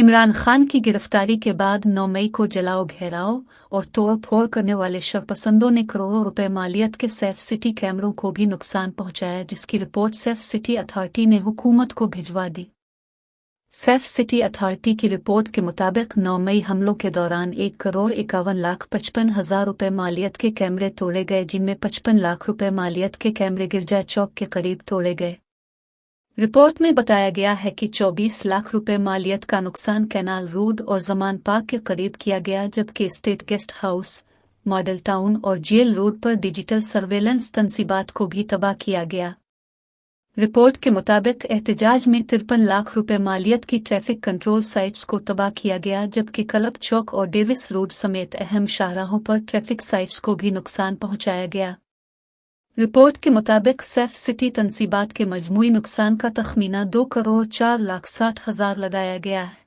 इमरान खान की गिरफ्तारी के बाद 9 मई को जलाओ घेराव और तोड़ फोड़ करने वाले शरपसंदों ने करोड़ों रुपए मालियत के सेफ सिटी कैमरों को भी नुकसान पहुंचाया, जिसकी रिपोर्ट सेफ सिटी अथॉरिटी ने हुकूमत को भिजवा दी। सेफ सिटी अथॉरिटी की रिपोर्ट के मुताबिक 9 मई हमलों के दौरान 1,51,55,000 रुपए मालियत के कैमरे तोड़े गए, जिनमें 55 लाख रुपए मालियत के कैमरे गिरजा चौक के करीब तोड़े गए। रिपोर्ट में बताया गया है कि 24 लाख रुपए मालियत का नुकसान कैनाल रोड और जमान पार्क के करीब किया गया, जबकि state guest house, model town और जेल रोड पर डिजिटल सर्वेलेंस तंसीबात को भी तबाह किया गया। रिपोर्ट के मुताबिक एहतजाज में 53 लाख रुपए मालियत की ट्रैफिक कंट्रोल साइट्स को तबाह किया गया, जबकि क्लब चौक और डेविस रोड समेत अहम शाहराहों पर ट्रैफिक साइट्स को भी नुकसान पहुंचाया गया। रिपोर्ट के मुताबिक सेफ सिटी तंसीबात के मजमूई नुकसान का तखमीना 2,04,60,000 लगाया गया है।